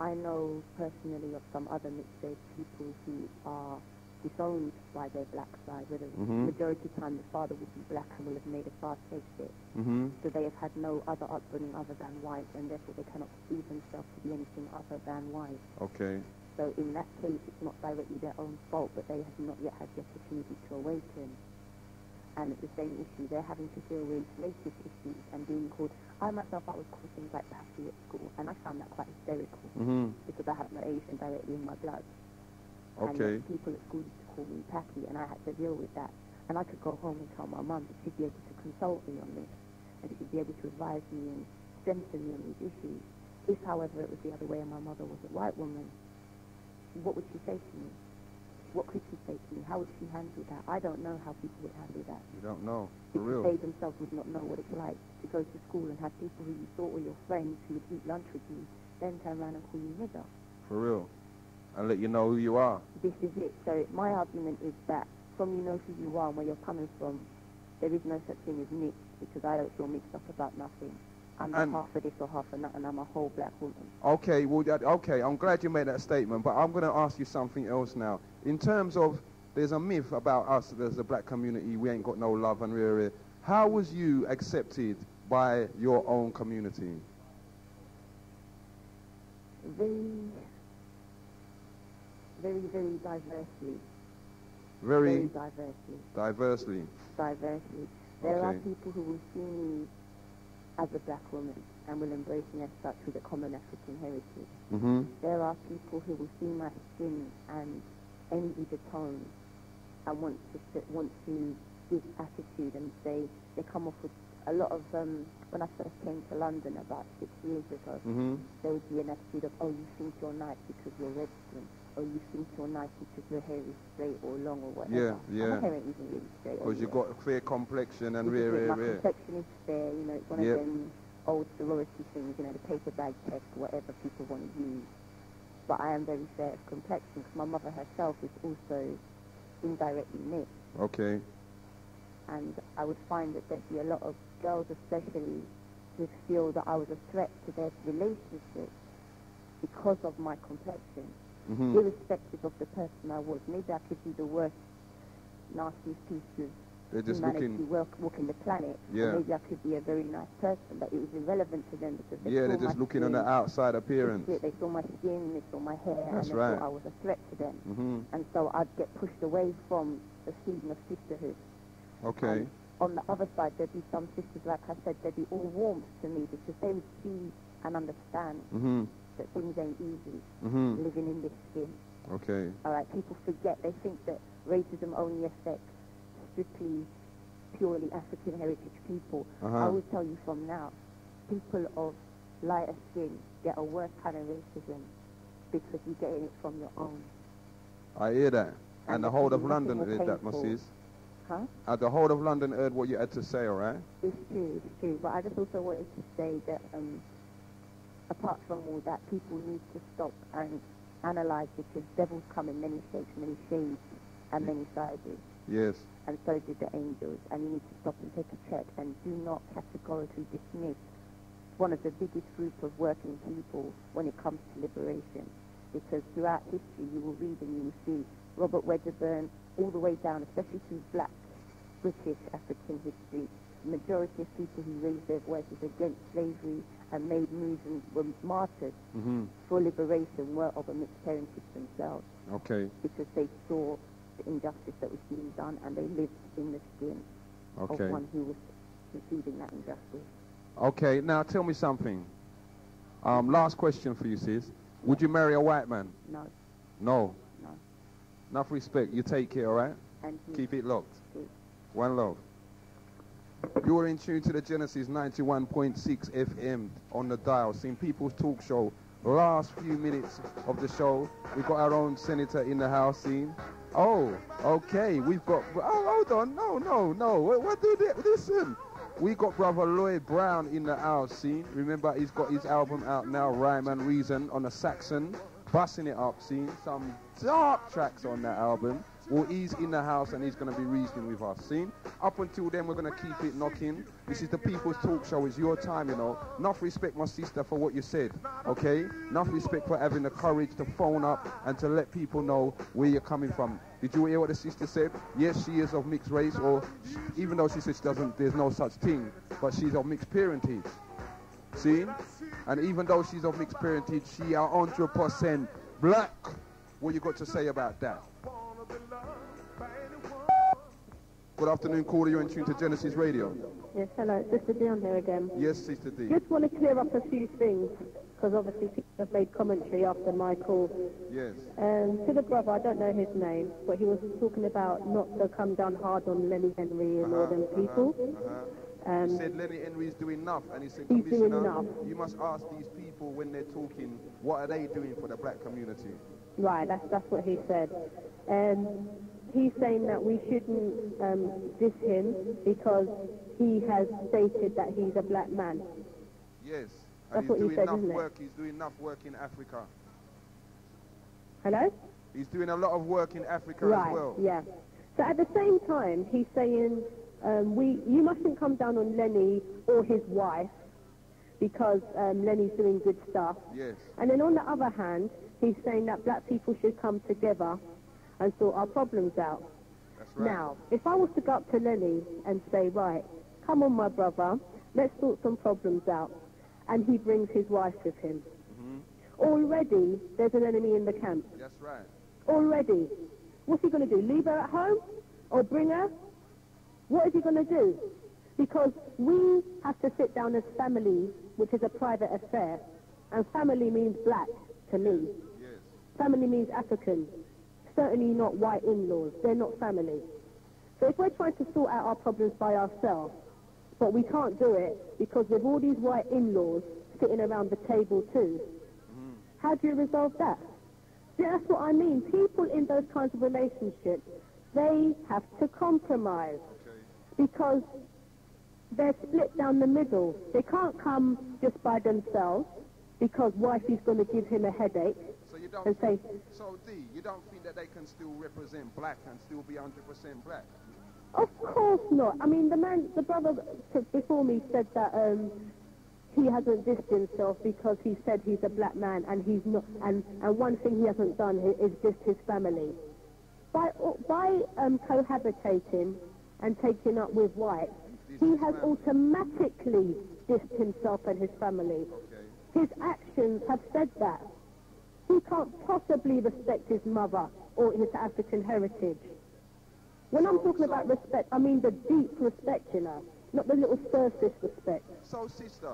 I know personally of some other mixed race people who are disowned by their black side, where the majority of the time the father will be black and will have made a fast exit. So they have had no other upbringing other than white, and therefore they cannot perceive themselves to be anything other than white. Okay. So in that case, it's not directly their own fault, but they have not yet had the opportunity to awaken. And it's the same issue. They're having to deal with racist issues and being called... I myself, I was called things like Pappy at school, and I found that quite hysterical, because I have no Asian directly in my blood. Okay. And people at school used to call me Pappy, and I had to deal with that. And I could go home and tell my mum that she'd be able to consult me on this, and she'd be able to advise me and strengthen me on these issues. If, however, it was the other way and my mother was a white woman, what would she say to me? What could she say to me? How would she handle that? I don't know how people would handle that. You don't know, for because real? They themselves would not know what it's like to go to school and have people who you thought were your friends who would eat lunch with you, then turn around and call you nigger. For real? And let you know who you are. This is it. So my argument is that from you know who you are and where you're coming from, there is no such thing as mixed, because I don't feel mixed up about nothing. I'm not half of this or half of that, and I'm a whole black woman. Okay, well, okay, I'm glad you made that statement, but I'm going to ask you something else now. In terms of, there's a myth about us, there's a black community, we ain't got no love and rare. How was you accepted by your own community? Very diversely. Very diversely. Diversely. There are people who will see me as a black woman and will embrace me as such with a common African heritage. Mm-hmm. There are people who will see my skin and envy the tone and want to give attitude and say, they come off with a lot of, when I first came to London about 6 years ago, there would be an attitude of, oh, you think you're nice because you're red skin, or you think you're nice because your hair is straight or long or whatever. Yeah. My hair ain't even really straight. Because you've got a fair complexion and My complexion is fair, you know, it's one of them old sorority things, you know, the paper bag test, whatever people want to use. But I am very fair of complexion because my mother herself is also indirectly mixed. Okay. And I would find that there'd be a lot of girls especially who feel that I was a threat to their relationship because of my complexion, irrespective of the person I was. Maybe I could be the worst, nastiest piece of humanity walking the planet. Or maybe I could be a very nice person, but it was irrelevant to them because they saw they're just looking on the outside appearance. They saw my skin, they saw my hair, That's and they thought I was a threat to them. And so I'd get pushed away from the feeling of sisterhood. Okay. And on the other side, there'd be some sisters, like I said, they'd be all warmth to me because they would see and understand that things ain't easy living in this skin. Okay. All right, people forget. They think that racism only affects strictly, purely African heritage people. I will tell you from now, people of lighter skin get a worse kind of racism because you're getting it from your own. I hear that. And the whole of London heard that, my sis. Huh? The whole of London heard what you had to say, all right? It's true. But I just also wanted to say that apart from all that, people need to stop and analyze because devils come in many shapes, many shades, and many sizes. Yes. And so did the angels. And you need to stop and take a check and do not categorically dismiss one of the biggest groups of working people when it comes to liberation. Because throughout history, you will read and you will see Robert Wedderburn all the way down, especially through black British African history. The majority of people who raised their voices against slavery and made moves and were martyred for liberation were of a mixed parentage themselves. Okay. Because they saw the injustice that was being done and they lived in the skin of one who was receiving that injustice. Okay, now tell me something. Last question for you, sis. Would you marry a white man? No. No? No. Enough respect. You take care, all right? And keep it locked. Please. One love. You're in tune to the Genesis 91.6 FM on the dial. Seeing People's Talk Show. Last few minutes of the show. We've got our own senator in the house scene. Oh, okay. We've got... Oh, hold on. No. What do they... Listen. We got brother Lloyd Brown in the house scene. Remember, he's got his album out now, Rhyme and Reason, on the Saxon. Busting it up, scene. Some dark tracks on that album. Well, he's in the house and he's going to be reasoning with us, scene. Up until then, we're going to keep it knocking. This is the People's Talk Show. It's your time, you know. Enough respect, my sister, for what you said, okay? Enough respect for having the courage to phone up and to let people know where you're coming from. Did you hear what the sister said? Yes, she is of mixed race, or even though she says she doesn't, there's no such thing, but she's of mixed parentage. See? And even though she's of mixed parentage, she are 100% black. What you got to say about that? Good afternoon, caller. You're in tune to Genesis Radio. Yes, hello. Sister Dionne here again. Yes, Sister D. Just want to clear up a few things, because obviously people have made commentary after my call. Yes. To the brother, I don't know his name, but he was talking about not to come down hard on Lenny Henry and all them people. He said Lenny Henry's doing enough, and he said, he's doing enough. You must ask these people when they're talking, what are they doing for the black community? Right, that's what he said. He's saying that we shouldn't diss him because he has stated that he's a black man. Yes, that's and what he's he doing said, enough work. He's doing enough work in Africa. Hello? He's doing a lot of work in Africa as well. Yeah. So at the same time, he's saying you mustn't come down on Lenny or his wife because Lenny's doing good stuff. Yes. And then on the other hand, he's saying that black people should come together and sort our problems out. That's right. Now, if I was to go up to Lenny and say, right, come on, my brother, let's sort some problems out, and he brings his wife with him, already there's an enemy in the camp. That's right. Already. What's he going to do? Leave her at home? Or bring her? What is he going to do? Because we have to sit down as family, which is a private affair, and family means black to me. Yes. Family means African. Certainly not white in-laws. They're not family. So if we're trying to sort out our problems by ourselves, but we can't do it because with all these white in-laws sitting around the table too, how do you resolve that? See, that's what I mean. People in those kinds of relationships, they have to compromise because they're split down the middle. They can't come just by themselves because wifey's going to give him a headache. So you don't and say, so D, you don't think that they can still represent black and still be 100% black? of course not. I mean, the brother before me said that he hasn't dissed himself because he said he's a black man and he's not, and one thing he hasn't done is dissed his family. By cohabitating and taking up with whites, he has automatically dissed himself and his family. His actions have said that. He can't possibly respect his mother or his African heritage. When I'm talking about respect, I mean the deep respect, you know, not the little surface respect. So, sister,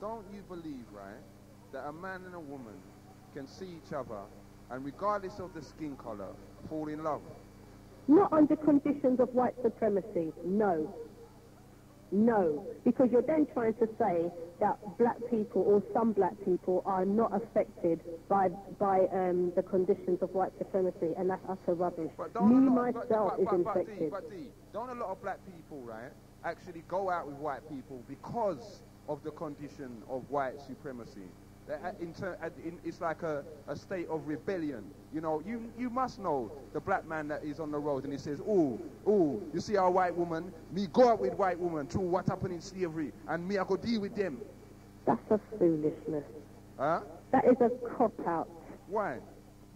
don't you believe, right, that a man and a woman can see each other and regardless of the skin color, fall in love? Not under conditions of white supremacy, no. No, because you're then trying to say that black people or some black people are not affected by the conditions of white supremacy, and that's utter rubbish. Me, myself, is infected. But don't a lot of black people, right, actually go out with white people because of the condition of white supremacy? It's like a state of rebellion. You know, you must know the black man that is on the road and he says, oh, you see our white woman, me go out with white woman through what happened in slavery, and me I go deal with them. That's a foolishness. Huh? That is a cop-out. Why?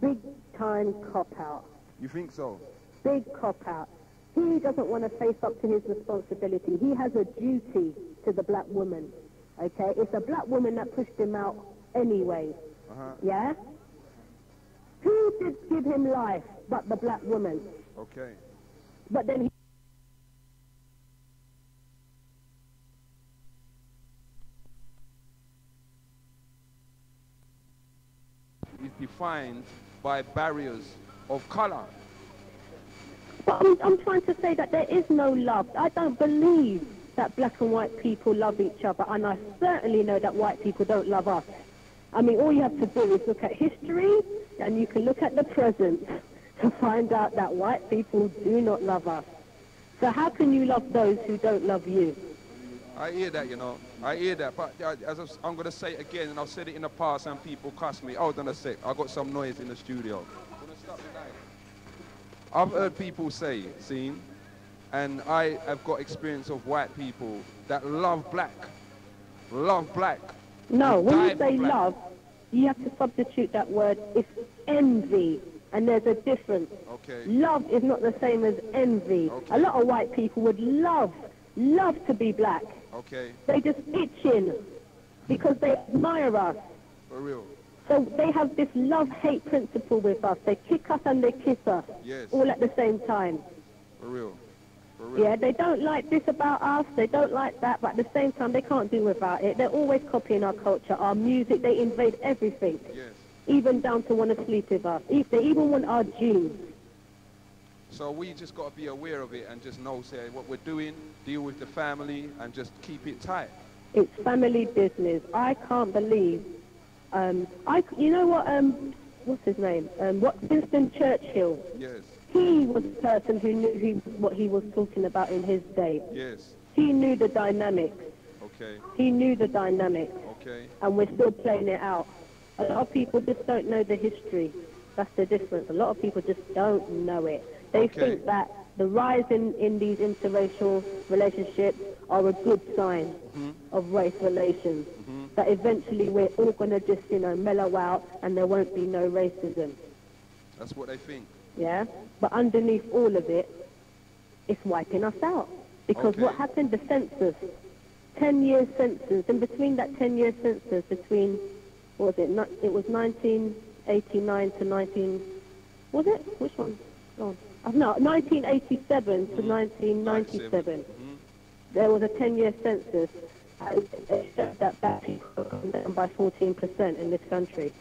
Big time cop-out. You think so? Big cop-out. He doesn't want to face up to his responsibility. He has a duty to the black woman. Okay? It's a black woman that pushed him out anyway. Yeah? Who did give him life but the black woman? Okay. But then is defined by barriers of color. But I'm trying to say that there is no love. I don't believe that black and white people love each other, and I certainly know that white people don't love us. I mean, all you have to do is look at history, and you can look at the present to find out that white people do not love us. So how can you love those who don't love you? I hear that, you know. I hear that, but I'm going to say it again, and I've said it in the past, and people cuss me. Hold on a sec. I got some noise in the studio. I'm going to stop the light. I've heard people say, seen, and I have got experience of white people that love black. Love black. No, when you say love, you have to substitute that word. It's envy, and there's a difference. Okay. Love is not the same as envy. Okay. A lot of white people would love to be black. Okay. They just itch in because they admire us. For real. So they have this love-hate principle with us. They kick us and they kiss us. Yes. All at the same time. For real. For real. Yeah, they don't like this about us, they don't like that, but at the same time they can't do without it. They're always copying our culture, our music, they invade everything. Yes. Even down to want to sleep with us. They even want our genes. So we just got to be aware of it and just know, say, what we're doing, deal with the family, and just keep it tight. It's family business. I can't believe. You know what? What's his name? Winston Churchill. Yes. He was the person who knew what he was talking about in his day. Yes. He knew the dynamics. Okay. He knew the dynamics. Okay. And we're still playing it out. A lot of people just don't know the history. That's the difference. A lot of people just don't know it. They think that the rise in these interracial relationships are a good sign of race relations. That eventually we're all going to just, you know, mellow out and there won't be no racism. That's what they think. Yeah? But underneath all of it, it's wiping us out. Because what happened, the census, 10 years census, in between that 10-year census, between, what was it, it was 1989 to 19, was it? Which one? Oh, no, 1987 to 1997. There was a 10-year census. It showed that black people were down by 14% in this country.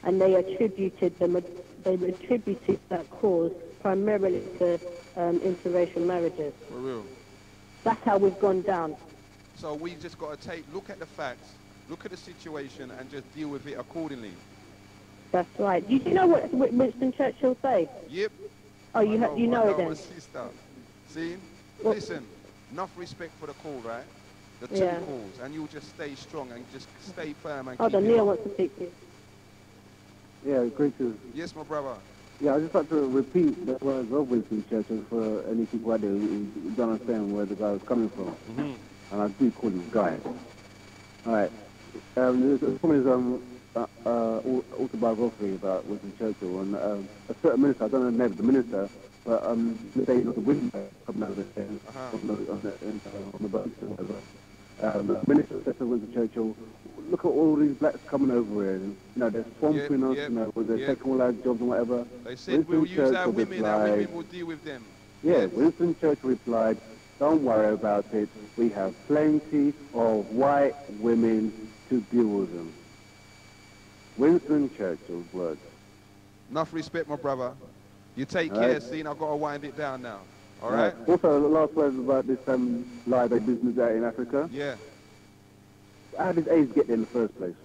And they attributed that cause primarily to interracial marriages. For real. That's how we've gone down. So we just got to look at the facts, look at the situation, and just deal with it accordingly. That's right. Do you know what Winston Churchill say? Yep. Oh, you know it then. Sista. See? Listen, enough respect for the call, right? The two calls, and you'll just stay strong and just stay firm and Hold on, Neil wants to speak to you. Yeah, great to... Yes, my brother. Yeah, I just like to repeat the words of Winston Churchill for any people out there who don't understand where the guy was coming from. And I do call him Guy. All right. From his autobiography about Winston Churchill, and a certain minister, I don't know the name of the minister, but the day of the winter coming out of the stairs on the boat or whatever. The minister said to Winston Churchill, look at all these blacks coming over here, and, you know, they're swamping us, you know, with their taking all our jobs and whatever. They said we'll use our women will deal with them. Yeah, Winston Churchill replied, don't worry about it, we have plenty of white women to deal with them. Winston Churchill's words. Enough respect, my brother. You take care, Steen, I've got to wind it down now. All right? Also, the last words about this live business out in Africa. Yeah. How did AIDS get there in the first place?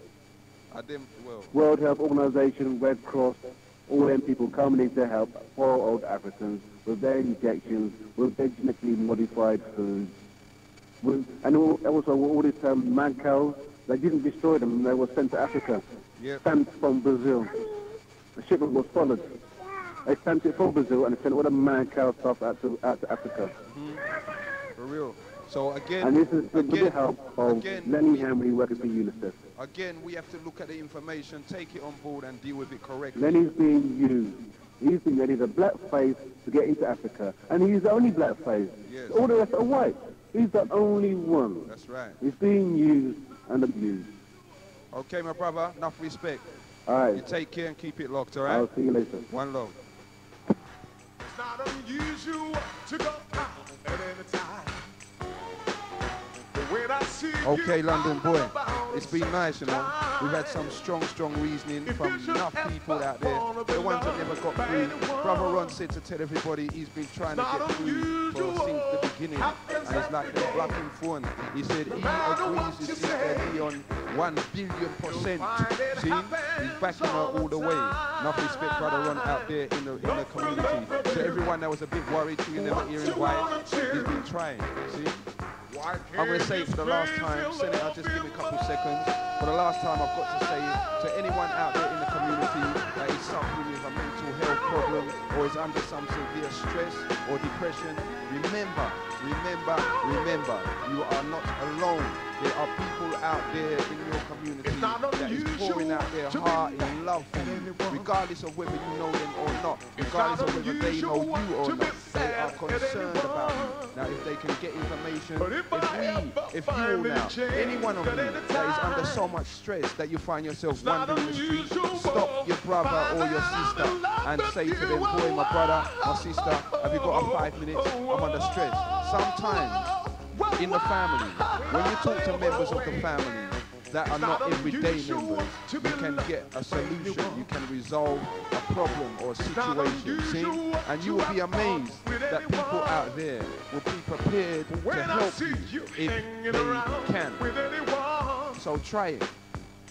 I didn't, well... World Health Organization, Red Cross, all them people coming in to help poor old Africans with their injections, with their genetically modified foods. And also all these mad cows, they didn't destroy them, they were sent to Africa. Yep. Stamped from Brazil. The shipment was followed. They stamped it from Brazil and they sent all the mad cow stuff out to Africa. For real. So again, and this is with the help of Lenny Henry working for UNICEF. Again, we have to look at the information, take it on board and deal with it correctly. Lenny's being used. He's been ready, the black face to get into Africa. And he's the only black face. Yes. All the rest are white. He's the only one. That's right. He's being used and abused. Okay, my brother, enough respect. All right. You take care and keep it locked, all right? I'll see you later. One love. It's not unusual to go out at any time. Okay, London boy, it's been nice, you know. We've had some strong reasoning from enough people out there. The ones that never got through. Brother Ron said to tell everybody he's been trying to get through since the beginning. And it's like the blocking phone. He said he agrees with Sister Dionne 1,000,000,000%. See? He's backing her all the way. Enough respect, Brother Ron, out there in the community. So everyone that was a bit worried, you never hearing why, he's been trying. See? I'm going to say it for the last time, Senator, just give me a couple seconds. For the last time, I've got to say it to anyone out there in the community that is suffering with a mental health problem or is under some severe stress or depression. Remember, you are not alone. There are people out there in your community that is pouring out their heart in love for you, regardless of whether you know them or not, regardless of whether they know you or not. They are concerned about you. Now, if they can get information, if you all now, any one of you that is under so much stress that you find yourself wandering the street, stop your brother or your sister and say to them, boy, my brother, my sister, have you got a 5 minutes? I'm under stress. Sometimes, in the family, when you talk to members of the family that are not everyday members, you can get a solution, you can resolve a problem or a situation, see? And you will be amazed that people out there will be prepared to help you if they can. So try it.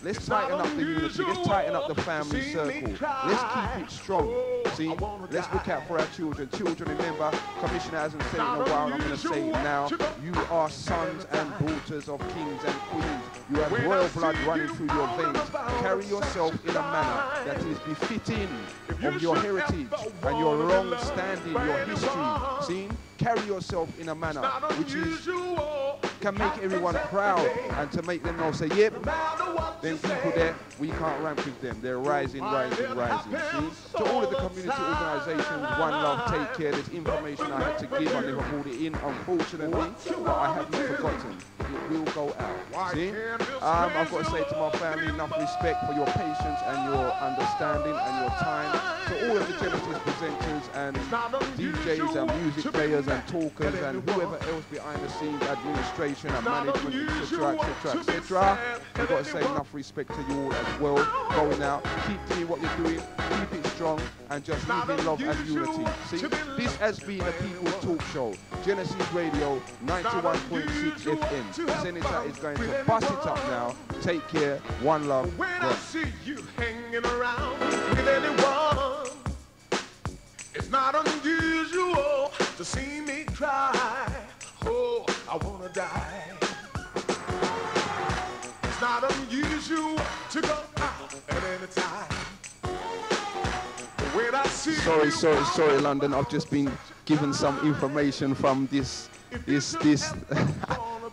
Let's tighten up the unity, let's tighten up the family circle. Let's keep it strong. See, let's look out for our children. Children, remember, Commissioner hasn't said it in a while, and I'm going to say it now. You are sons and daughters of kings and queens. You have royal blood running through your veins. Carry yourself in a manner that is befitting of your heritage and your long standing, your history. See, carry yourself in a manner which is can make everyone proud and to make them know, say, yep, then people there, we can't ramp with them. They're rising, rising, rising. See? To all of the community organizations, One Love, Take Care, there's information I had to give. I never brought it in, unfortunately, but I haven't forgotten. It will go out. See? I've got to say to my family, enough respect for your patience and your understanding and your time. To all of the Genesis presenters and DJs and music players and talkers and whoever else behind the scenes, administration and management, etc., etc., etc. I've got to say enough respect to you all as well. Going out, keep doing what you're doing, keep it strong, and just live in love and unity. See, this has been a People's Talk Show. Genesis Radio, 91.6 FM. Senator is going to bust it up now. Take care. One love. When I see you hanging around with anyone, it's not unusual to see me cry. Oh, I wanna die. It's not unusual to go out at any time. When I see Sorry, London. I've just been given some information from this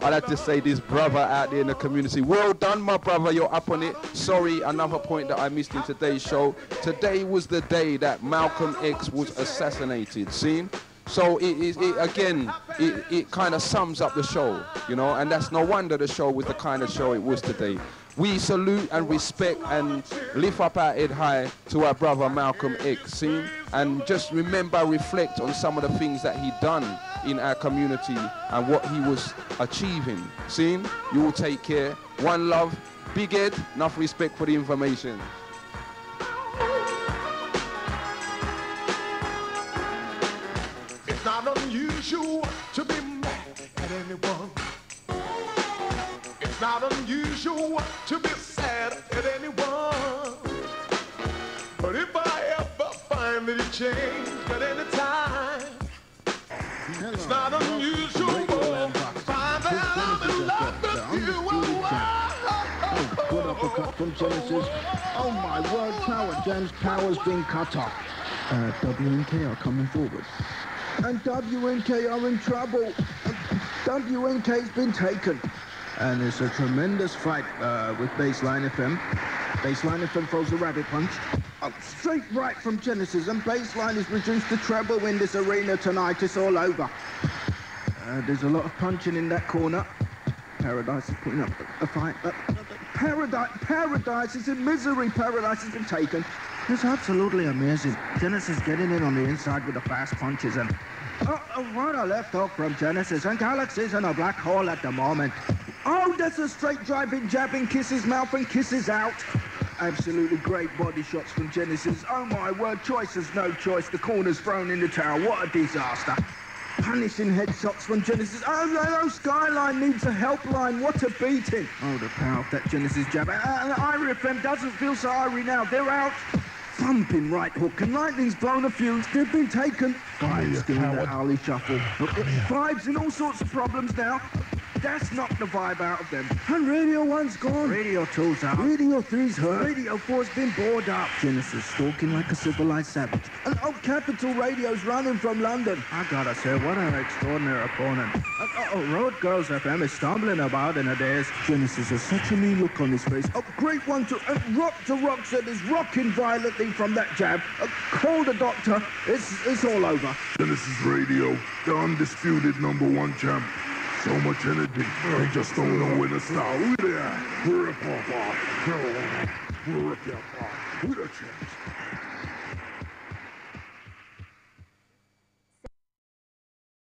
I'd like to say this brother out there in the community. Well done, my brother, you're up on it. Sorry, another point that I missed in today's show. Today was the day that Malcolm X was assassinated, see? So it kind of sums up the show, you know, and that's no wonder the show was the kind of show it was today. We salute and respect and lift up our head high to our brother Malcolm X, see? And just remember, reflect on some of the things that he done in our community and what he was achieving. See? You all take care. One love. Big head. Enough respect for the information. it's not unusual to be mad at anyone. It's not unusual to be sad at anyone. But if I ever find that you changed at any time, it's not unusual to find that I'm in love with you. Good uppercut from Genesis. Oh my word, Power James Power's been cut off. WNK are coming forward. And WNK are in trouble. WNK's been taken. And it's a tremendous fight with Baseline FM. Baseline FM throws a rabbit punch. Straight right from Genesis, and Baseline is reduced to treble in this arena tonight. It's all over. There's a lot of punching in that corner. Paradise is putting up a fight. Paradise is in misery. Paradise has been taken. It's absolutely amazing. Genesis getting in on the inside with the fast punches, and right or left hook from Genesis, and Galaxy's in a black hole at the moment. Oh, that's a straight driving, jabbing, kisses mouth and kisses out. Absolutely great body shots from Genesis. Oh my word, choice is no choice. The corner's thrown in the tower. What a disaster. Punishing headshots from Genesis. Oh, Skyline needs a helpline. What a beating. Oh, the power of that Genesis jab. And Irie FM doesn't feel so Irie now. They're out. Thumping right hook. And Lightning's blown a fuse. They've been taken. Vibes doing that Harley shuffle. Vibes in all sorts of problems now. That's knocked the vibe out of them. And Radio 1's gone. Radio 2's out. Radio 3's hurt. Radio 4's been bored up. Genesis stalking like a civilized savage. And Capital Radio's running from London. I gotta say, what an extraordinary opponent. Road Girls FM is stumbling about in a daze. Genesis has such a mean look on his face. Great one to Rock to Rockstead is rocking violently from that jab. Call the doctor. It's all over. Genesis Radio, the undisputed #1 champ. So much energy, they just don't know when to stop. Rip off. Rip your apart. We're the champs.